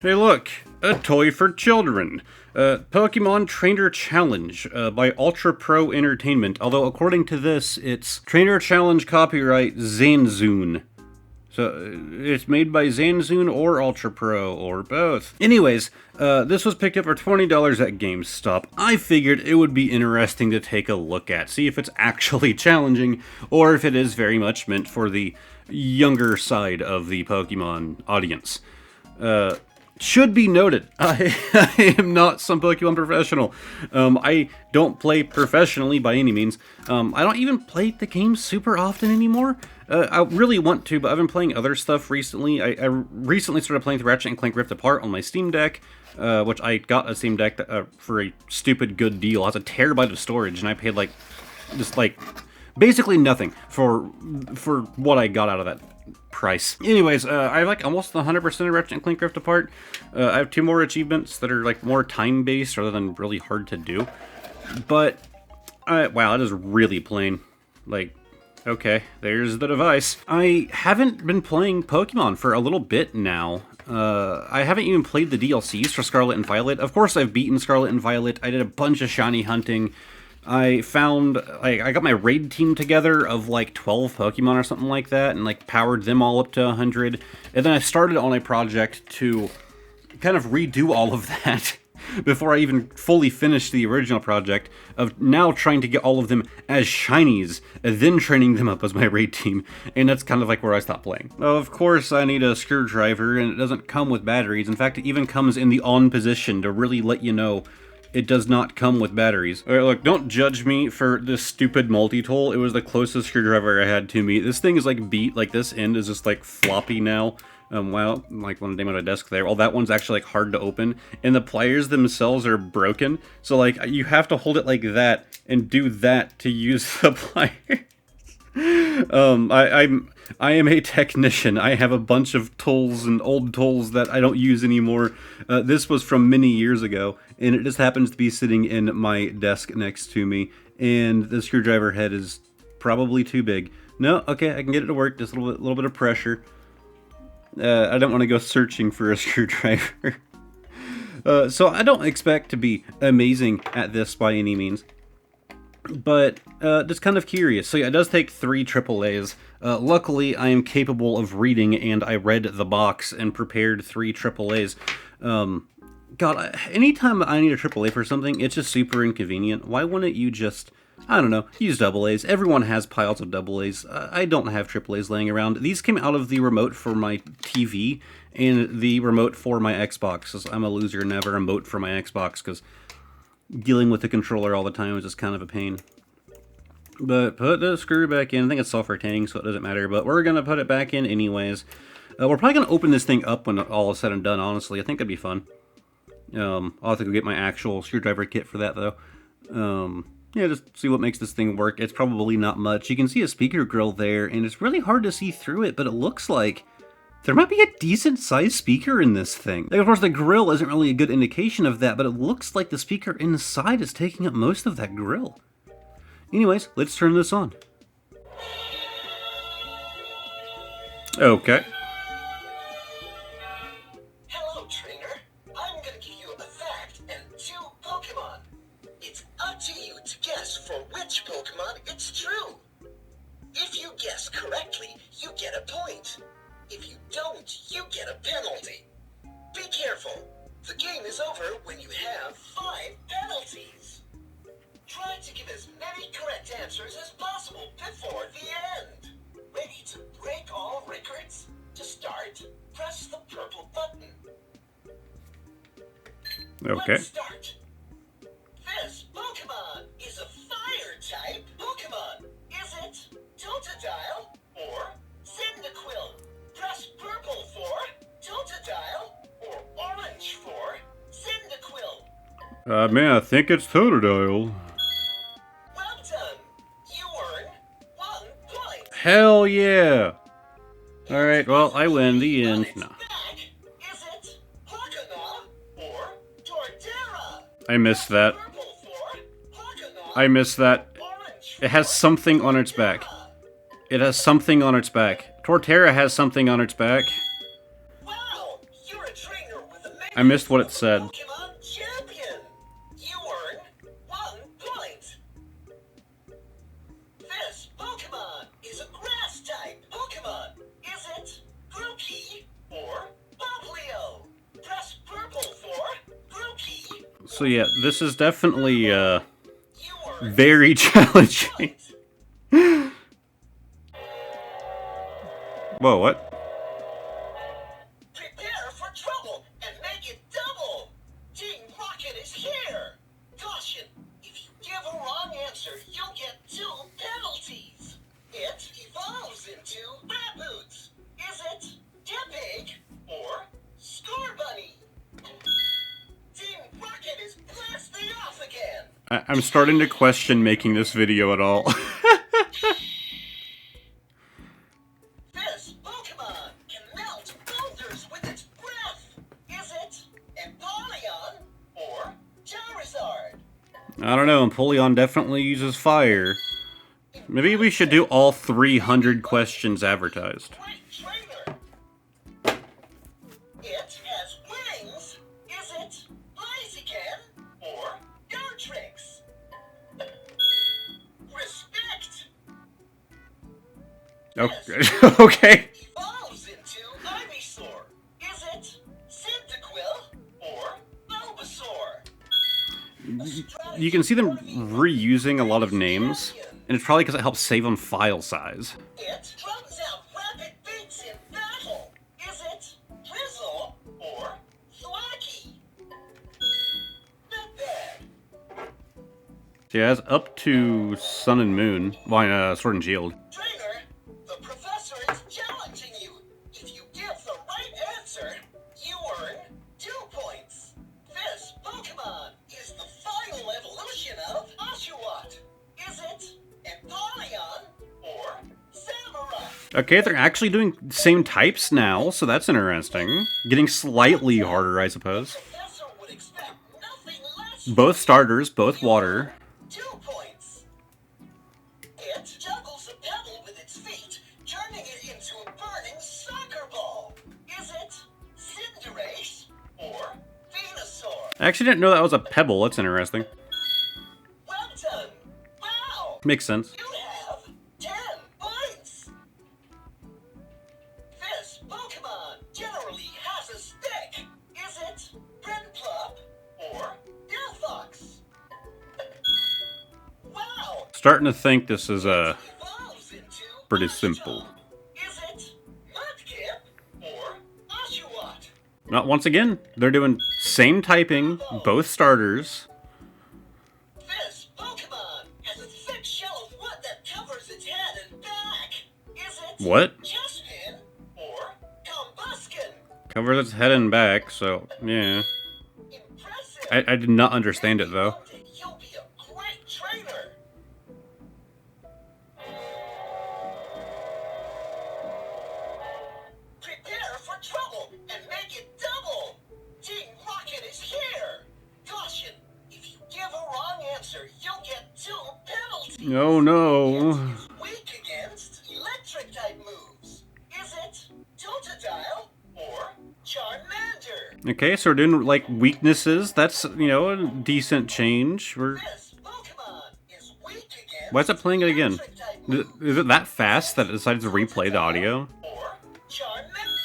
Hey look, a toy for children. Pokemon Trainer Challenge by Ultra Pro Entertainment. Although according to this, it's Trainer Challenge copyright Zanzoon. So it's made by Zanzoon or Ultra Pro or both. Anyways, this was picked up for $20 at GameStop. I figured it would be interesting to take a look at, see if it's actually challenging or if it is very much meant for the younger side of the Pokemon audience. Should be noted, I am not some Pokemon professional. I don't play professionally by any means. I don't even play the game super often anymore. I really want to, but I've been playing other stuff recently. I recently started playing the Ratchet & Clank Rift Apart on my Steam Deck, which I got a Steam Deck for a stupid good deal. It has a terabyte of storage, and I paid basically nothing for what I got out of that price. Anyways, I have almost 100% of Ratchet & Clank Rift Apart. I have 2 more achievements that are more time-based rather than really hard to do. But, wow, it is really plain. Okay, there's the device. I haven't been playing Pokemon for a little bit now. I haven't even played the DLCs for Scarlet and Violet. Of course, I've beaten Scarlet and Violet. I did a bunch of shiny hunting. I found, I got my raid team together of 12 Pokemon or something like that, and powered them all up to 100. And then I started on a project to kind of redo all of that before I even fully finished the original project of now trying to get all of them as shinies, and then training them up as my raid team. And that's kind of where I stopped playing. Of course, I need a screwdriver, and it doesn't come with batteries. In fact, it even comes in the on position to really let you know it does not come with batteries. Alright, look, don't judge me for this stupid multi-tool. It was the closest screwdriver I had to me. This thing is beat, this end is just floppy now. Well, one of them on a desk there. Well, that one's actually hard to open, and the pliers themselves are broken. So you have to hold it like that and do that to use the pliers. I am a technician. I have a bunch of tools and old tools that I don't use anymore. This was from many years ago, and it just happens to be sitting in my desk next to me, and the screwdriver head is probably too big. No, okay, I can get it to work. Just a little bit of pressure. I don't want to go searching for a screwdriver. So I don't expect to be amazing at this by any means. But just kind of curious. So yeah, it does take 3 AAAs. Luckily, I am capable of reading, and I read the box and prepared 3 AAAs. God, anytime I need a AAA for something, it's just super inconvenient. Why wouldn't you just, I don't know, use AAs? Everyone has piles of AAs. I don't have AAAs laying around. These came out of the remote for my TV and the remote for my Xbox. I'm a loser, never remote for my Xbox, because dealing with the controller all the time is just kind of a pain. But put the screw back in. I think it's self-retaining, so it doesn't matter. But we're going to put it back in anyways. We're probably going to open this thing up when all is said and done, honestly. I think that'd be fun. I'll have to go get my actual screwdriver kit for that, though. Yeah, just see what makes this thing work. It's probably not much. You can see a speaker grill there, and it's really hard to see through it, but it looks like there might be a decent-sized speaker in this thing. Of course, the grill isn't really a good indication of that, but it looks like the speaker inside is taking up most of that grill. Anyways, let's turn this on. Okay. Hello, trainer. I'm gonna give you a fact and 2 Pokemon. It's up to you to guess for which Pokemon it's true. If you guess correctly, you get a point. If you don't, you get a penalty. Be careful. The game is over when you have 5 penalties. Try to give as many correct answers as possible before the end. Ready to break all records? To start, press the purple button. Okay. Let's start. This Pokemon is a fire-type Pokemon. Is it Totodile or Cyndaquil? Press purple for Totodile or orange for Cyndaquil. Man, I think it's Totodile. Well done. You earn 1 point. Hell yeah! Alright, well, I win. The end. No. Is it Pokémon or Torterra? I missed that. Purple for Pokémon. I missed that. Orange It has something on its back. It has something on its back. Torterra has something on its back. Wow, you're a trainer with a I missed what it said. Pokemon champion. You earn 1 point. This Pokemon is a grass type Pokemon. Is it Grookey or Poplio? Press purple for Grookey. So yeah, this is definitely You earn very challenging. point. Whoa, what? Prepare for trouble and make it double. Team Rocket is here. Caution, if you give a wrong answer, you'll get 2 penalties. It evolves into Rat Boots. Is it Tepig or Score Bunny? Team Rocket is blasting off again. I'm starting to question making this video at all. This Pokemon can melt boulders with its breath. Is it Empoleon or Charizard? I don't know, Empoleon definitely uses fire. Maybe we should do all 300 questions advertised. Great trainer. It has wings. Is it Blaziken or Dartrix? Respect. Okay. Okay. Evolves into Ivysaur. Is it Cyndaquil or Bulbasaur? You can see them reusing a lot of names, and it's probably because it helps save on file size. It drums out rapid beats in battle. Is it Drizzle or Thwacky? Not bad. So yeah, it's up to Sun and Moon. Well, Sword and Shield. Trainer, the professor is challenging you. If you give the right answer, you earn 2 points. This Pokemon is the final evolution of Oshawott. Is it Empoleon or Samurott? Okay, they're actually doing same types now, so that's interesting. Getting slightly harder, I suppose. Professor would expect nothing less. Both starters, both water. 2 points. It juggles a pebble with its feet, turning it into a burning soccer ball. Is it Cinderace or Venusaur? I actually didn't know that was a pebble. That's interesting. Well done. Wow. Makes sense. You have 10 points. This Pokemon generally has a stick. Is it Prinplup or Delphox? Wow. Starting to think this is Evolves into pretty Oshawott. simple. Is it Mudkip or Oshawott? Not once again. They're doing same typing, both starters. This Pokemon has a thick shell of wood that covers its head and back. Is it What? Chespin or Combuskin? Covers its head and back, so yeah. Impressive. I did not understand it though. You'll be a great trainer. Prepare for trouble and make it double. Team Rocket is here. Caution, if you give a wrong answer, you'll get 2 penalties. Oh no. It is weak against electric type moves. Is it Totodile or Charmander? Okay, so we're doing like weaknesses. That's, you know, a decent change. This Pokemon is weak against Why is it playing it again? electric type Is it that fast that it decided to replay the audio? or Charmander.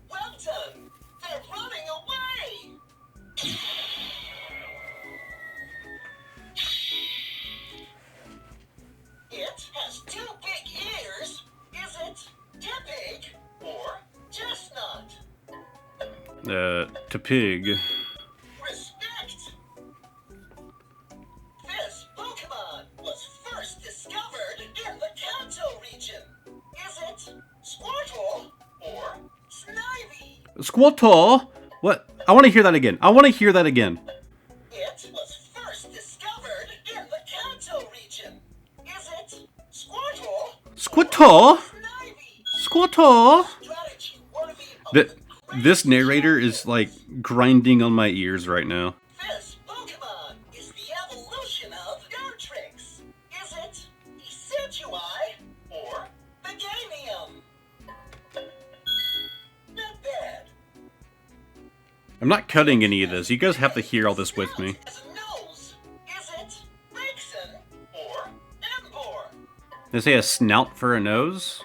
Well done. They're running away. It has 2 big ears. Is it Tepig or Chestnut? To pig. Respect. This Pokemon was first discovered in the Kanto region. Is it Squirtle or Snivy? Squirtle? What? I want to hear that again. I want to hear that again. It was first discovered in the Kanto region. Is it Squirtle? Squirtle? Snivy? Squirtle? Strategy worthy of The, the this narrator is like grinding on my ears right now. This Pokemon is the evolution of Dartrix. Is it Decidueye or Meganium? Not bad. I'm not cutting any of this. You guys have to hear all this with me. As a nose. Is it Vixen or Embor? Did they say a snout for a nose?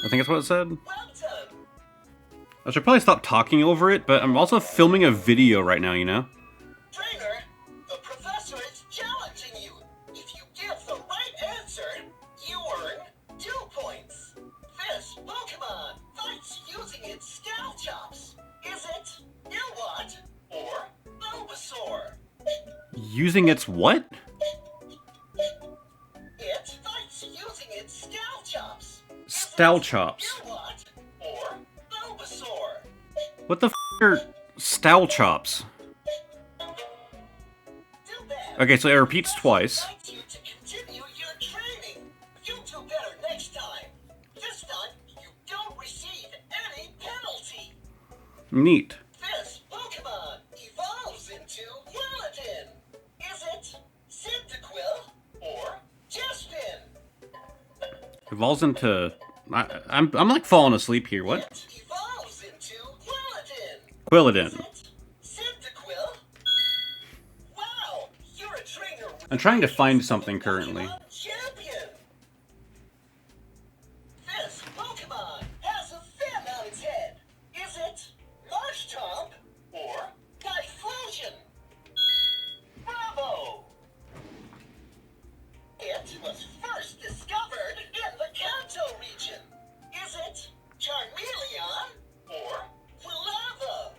I think that's what it said. Well done. I should probably stop talking over it, but I'm also filming a video right now, you know? Trainer, the professor is challenging you. If you give the right answer, you earn 2 points. This Pokemon fights using its scowl chops. Is it Ilwat or Bulbasaur? Using its what? It fights using its scowl chops. Scowl chops. Ilwat or Bulbasaur? What the f are scowl chops? Too bad. Okay, so it repeats twice. I'd like you to continue your training. You'll do better next time. This time, you don't receive any penalty. Neat. This Pokemon evolves into Quilladin. Is it Cyndaquil or Chespin? Evolves into... I'm like falling asleep here. What? It evolves into Quilladin. Quilladin. Is it Cyndaquil? Wow, you're a trainer with I'm trying to find something currently. Pokemon champion. This Pokemon has a fin on its head. Is it Marshtomp or Typhlosion? Bravo! It was first discovered in the Kanto region. Is it Charmeleon or Quilava?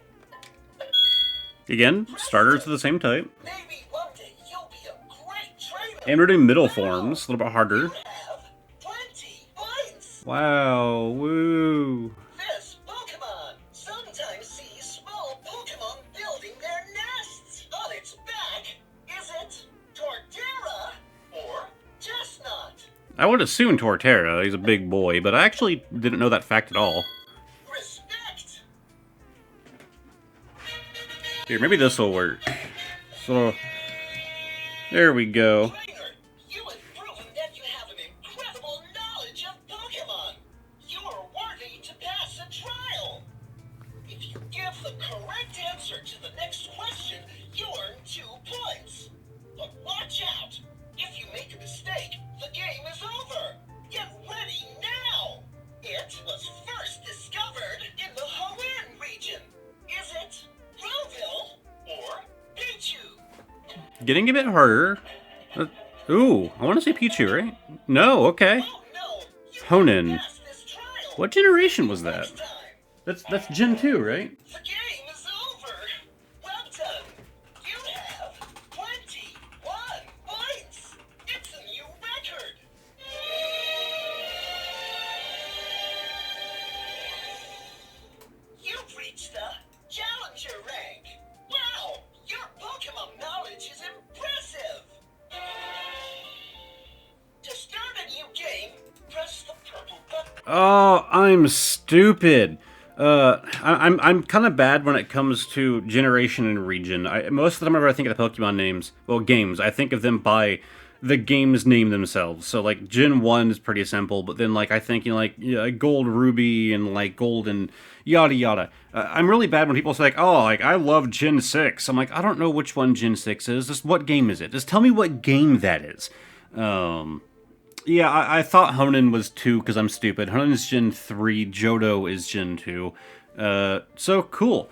Again, starters of the same type. Maybe one day you'll be a great trainer. And we're doing middle forms, a little bit harder. You have 20 points. Wow, woo. This Pokemon sometimes sees small Pokemon building their nests on its back. Is it Torterra or Chestnut? I would assume Torterra, he's a big boy, but I actually didn't know that fact at all. Respect. Here, maybe this will work. So, there we go. Trainer, you have proven that you have an incredible knowledge of Pokemon. You are worthy to pass a trial. If you give the correct answer to the next question, you earn 2 points. But watch out. If you make a mistake, the game is over. Get ready now. It was first discovered in the Hoenn region. Is it Ruville or Pichu? Getting a bit harder. Ooh, I want to say Pichu, right? No, okay. Oh no, you Hoenn. passed this trial. What generation was that? Next time. That's Gen 2, right? The game is over. Well done. You have 21 points. It's a new record. You've reached the Challenger rank. Wow, your Pokemon knowledge is impressive. To start a new game, press the purple button. Oh, I'm stupid. I'm kind of bad when it comes to generation and region. Most of the time whenever I think of the Pokemon names, well, games, I think of them by the game's name themselves. So, like, Gen 1 is pretty simple, but then, like, I think, Gold Ruby and, like, Gold and yada yada. I'm really bad when people say, like, oh, like, I love Gen 6. I'm like, I don't know which one Gen 6 is. Just what game is it? Just tell me what game that is. Yeah, I thought Hoenn was 2 because I'm stupid. Hoenn is Gen 3, Johto is Gen 2. So cool.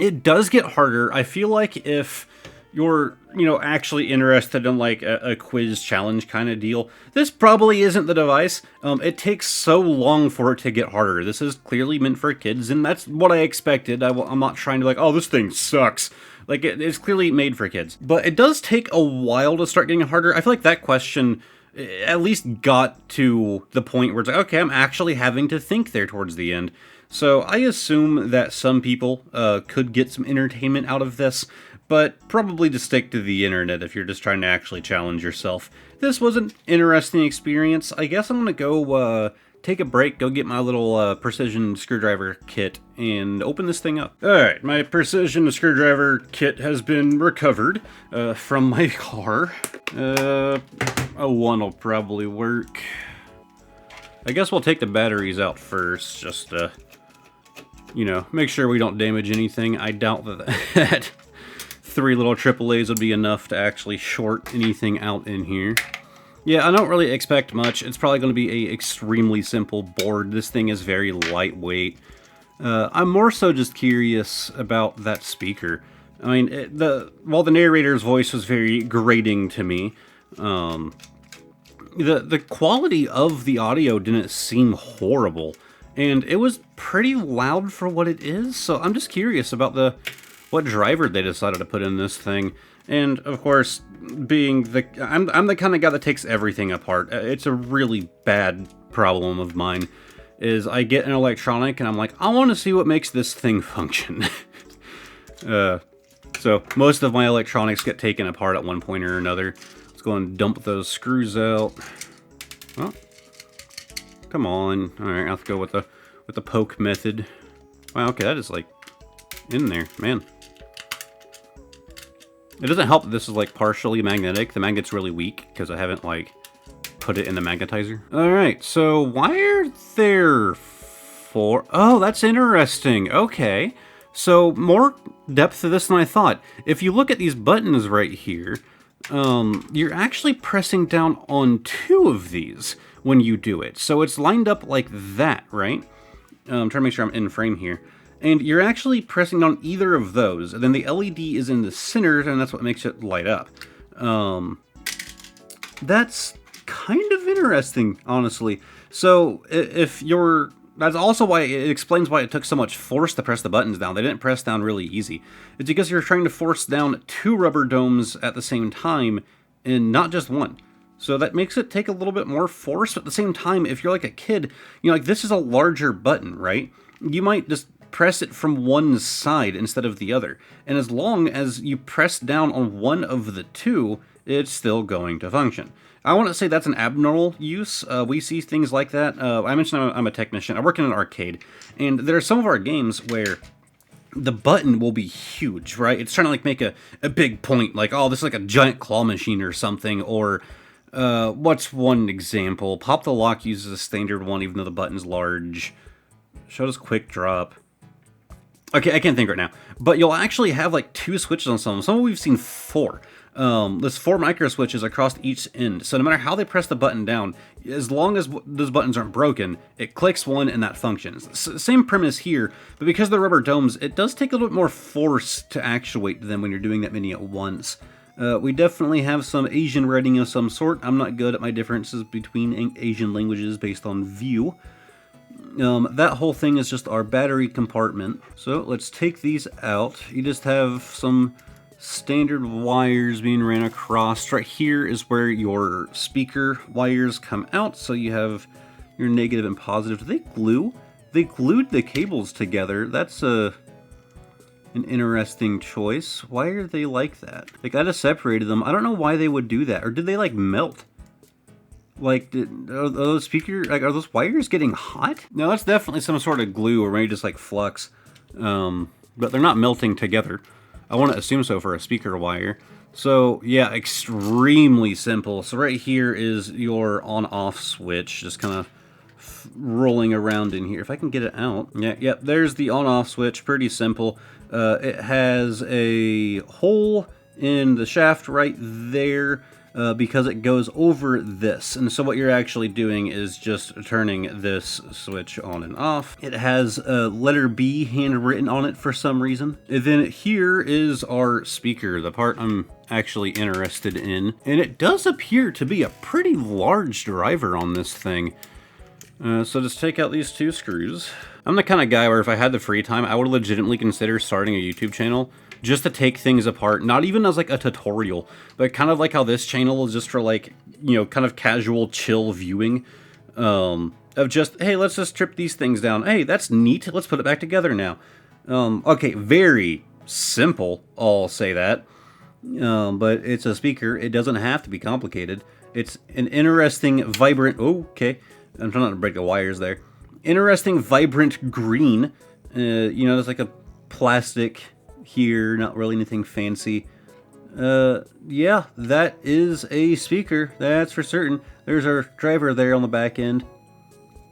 It does get harder. I feel like if you're, actually interested in like a quiz challenge kind of deal, this probably isn't the device. It takes so long for it to get harder. This is clearly meant for kids, and that's what I expected. I'm not trying to like, oh, this thing sucks. Like, it's clearly made for kids. But it does take a while to start getting harder. I feel like that question at least got to the point where it's like, okay, I'm actually having to think there towards the end. So I assume that some people could get some entertainment out of this, but probably just stick to the internet if you're just trying to actually challenge yourself. This was an interesting experience. I guess I'm going to go take a break, go get my little precision screwdriver kit, and open this thing up. Alright, my precision screwdriver kit has been recovered from my car. One will probably work. I guess we'll take the batteries out first, just you know, make sure we don't damage anything. I doubt that 3 little AAAs would be enough to actually short anything out in here. Yeah, I don't really expect much. It's probably going to be a extremely simple board. This thing is very lightweight. I'm more so just curious about that speaker. I mean, while the narrator's voice was very grating to me, the quality of the audio didn't seem horrible, and it was pretty loud for what it is. So I'm just curious about what driver they decided to put in this thing. And of course, being I'm the kind of guy that takes everything apart. It's a really bad problem of mine. Is I get an electronic and I'm like, I want to see what makes this thing function. So most of my electronics get taken apart at one point or another. Let's go and dump those screws out. Well, come on. All right, I'll have to go with the poke method. Wow, okay, that is like in there, man. It doesn't help that this is like partially magnetic. The magnet's really weak because I haven't like put it in the magnetizer. All right, so why are there 4? Oh, that's interesting. Okay, so more depth to this than I thought. If you look at these buttons right here, you're actually pressing down on 2 of these when you do it. So it's lined up like that, right? I'm trying to make sure I'm in frame here. And you're actually pressing on either of those, and then the LED is in the center, and that's what makes it light up. That's kind of interesting, honestly. So that's also why it explains why it took so much force to press the buttons down. They didn't press down really easy. It's because you're trying to force down 2 rubber domes at the same time, and not just one. So that makes it take a little bit more force, but at the same time, if you're like a kid, you know, like this is a larger button, right? You might just press it from one side instead of the other. And as long as you press down on one of the 2, it's still going to function. I want to say that's an abnormal use. We see things like that. I mentioned I'm a technician. I work in an arcade, and there are some of our games where the button will be huge, right? It's trying to like make a big point, like, oh, this is like a giant claw machine or something, or what's one example? Pop the Lock uses a standard one, even though the button's large. Show us quick drop. Okay, I can't think right now. But you'll actually have like 2 switches on some. Some we've seen 4. There's 4 micro switches across each end. So no matter how they press the button down, as long as those buttons aren't broken, it clicks one and that functions. Same premise here, but because of the rubber domes, it does take a little bit more force to actuate them when you're doing that many at once. We definitely have some Asian writing of some sort. I'm not good at my differences between Asian languages based on view. That whole thing is just our battery compartment. So let's take these out. You just have some standard wires being ran across. Right here is where your speaker wires come out. So you have your negative and positive. Do they glue? They glued the cables together. That's an interesting choice. Why are they like that? They gotta separated them. I don't know why they would do that. Or did they like melt? Like, are those wires getting hot? No, that's definitely some sort of glue or maybe just like flux. But they're not melting together. I want to assume so for a speaker wire. So yeah, extremely simple. So right here is your on-off switch, just kind of rolling around in here. If I can get it out. Yeah, there's the on-off switch, pretty simple. It has a hole in the shaft right there. Because it goes over this. And so what you're actually doing is just turning this switch on and off. It has a letter B handwritten on it for some reason. And then here is our speaker, the part I'm actually interested in. And it does appear to be a pretty large driver on this thing. So just take out these 2 screws. I'm the kind of guy where if I had the free time, I would legitimately consider starting a YouTube channel just to take things apart, not even as like a tutorial, but kind of like how this channel is just for like, you know, kind of casual chill viewing, of just, hey, let's just strip these things down. Hey, that's neat. Let's put it back together now. Okay, very simple, I'll say that. But it's a speaker. It doesn't have to be complicated. It's an interesting, vibrant, okay, I'm trying not to break the wires there. Interesting, vibrant green. You know, there's like a plastic here, not really anything fancy. Yeah, that is a speaker, that's for certain. There's our driver there on the back end.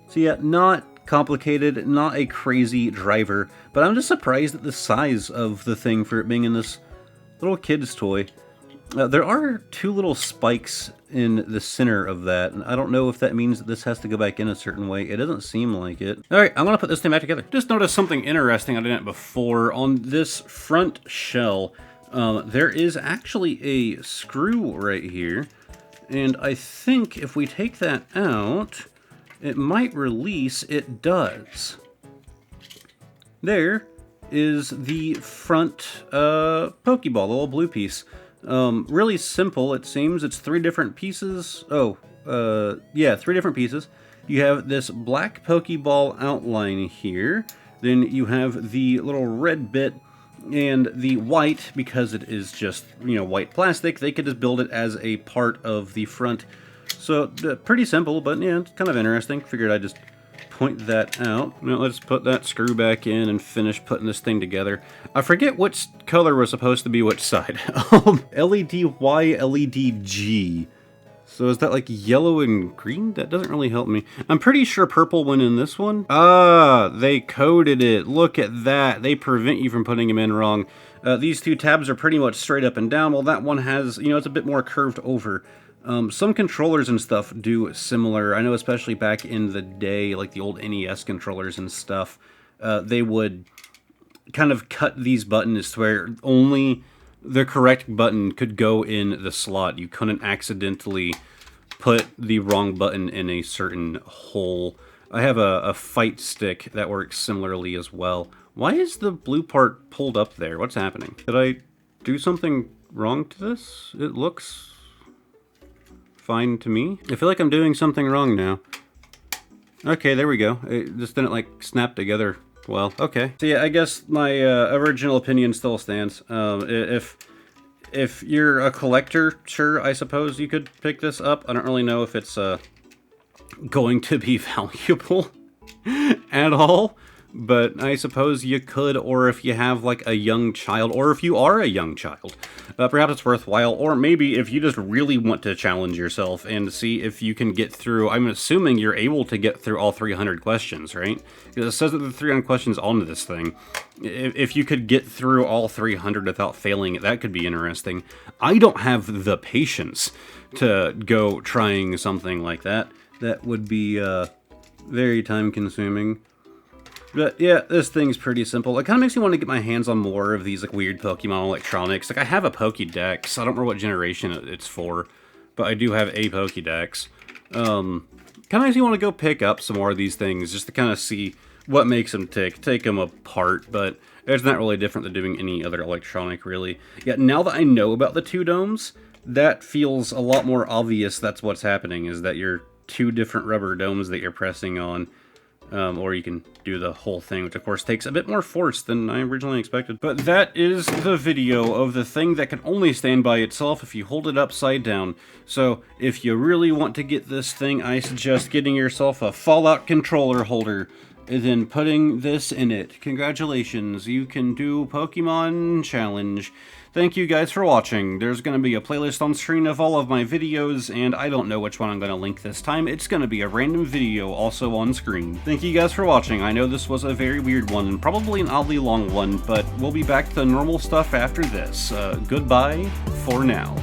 So yeah, not complicated, not a crazy driver, but I'm just surprised at the size of the thing for it being in this little kid's toy. There are 2 little spikes in the center of that, and I don't know if that means that this has to go back in a certain way. It doesn't seem like it. Alright, I'm gonna put this thing back together. Just noticed something interesting I didn't before. On this front shell, there is actually a screw right here, and I think if we take that out, it might release. It does. There is the front Pokeball, the little blue piece. Really simple, it seems. It's 3 different pieces. Yeah, 3 different pieces. You have this black Pokeball outline here. Then you have the little red bit and the white, because it is just, white plastic. They could just build it as a part of the front. So, pretty simple, but yeah, it's kind of interesting. Figured I'd just point that out. Now let's put that screw back in and finish putting this thing together. I forget which color was supposed to be which side. LED-Y, LED-G. So is that like yellow and green? That doesn't really help me. I'm pretty sure purple went in this one. Ah, they coded it. Look at that. They prevent you from putting them in wrong. These 2 tabs are pretty much straight up and down, while that one has, it's a bit more curved over. Some controllers and stuff do similar. I know especially back in the day, like the old NES controllers and stuff, they would kind of cut these buttons to where only the correct button could go in the slot. You couldn't accidentally put the wrong button in a certain hole. I have a fight stick that works similarly as well. Why is the blue part pulled up there? What's happening? Did I do something wrong to this? It looks fine to me. I feel like I'm doing something wrong now. Okay, there we go. It just didn't like snap together well. Okay. So yeah, I guess my original opinion still stands. If you're a collector, sure, I suppose you could pick this up. I don't really know if it's going to be valuable at all, but I suppose you could, or if you have like a young child, or if you are a young child, perhaps it's worthwhile, or maybe if you just really want to challenge yourself and see if you can get through. I'm assuming you're able to get through all 300 questions, right? Because it says that the 300 questions on this thing. If you could get through all 300 without failing, that could be interesting. I don't have the patience to go trying something like that. That would be very time consuming. But yeah, this thing's pretty simple. It kind of makes me want to get my hands on more of these like weird Pokemon electronics. Like I have a Pokédex. I don't remember what generation it's for, but I do have a Pokédex. Kind of makes me want to go pick up some more of these things just to kind of see what makes them tick, take them apart, but it's not really different than doing any other electronic, really. Yeah, now that I know about the 2 domes, that feels a lot more obvious. That's what's happening, is that you're 2 different rubber domes that you're pressing on. Or you can do the whole thing, which of course takes a bit more force than I originally expected. But that is the video of the thing that can only stand by itself if you hold it upside down. So if you really want to get this thing, I suggest getting yourself a Fallout controller holder and then putting this in it. Congratulations, you can do Pokemon Challenge. Thank you guys for watching. There's going to be a playlist on screen of all of my videos, and I don't know which one I'm going to link this time. It's going to be a random video also on screen. Thank you guys for watching. I know this was a very weird one, and probably an oddly long one, but we'll be back to normal stuff after this. Goodbye for now.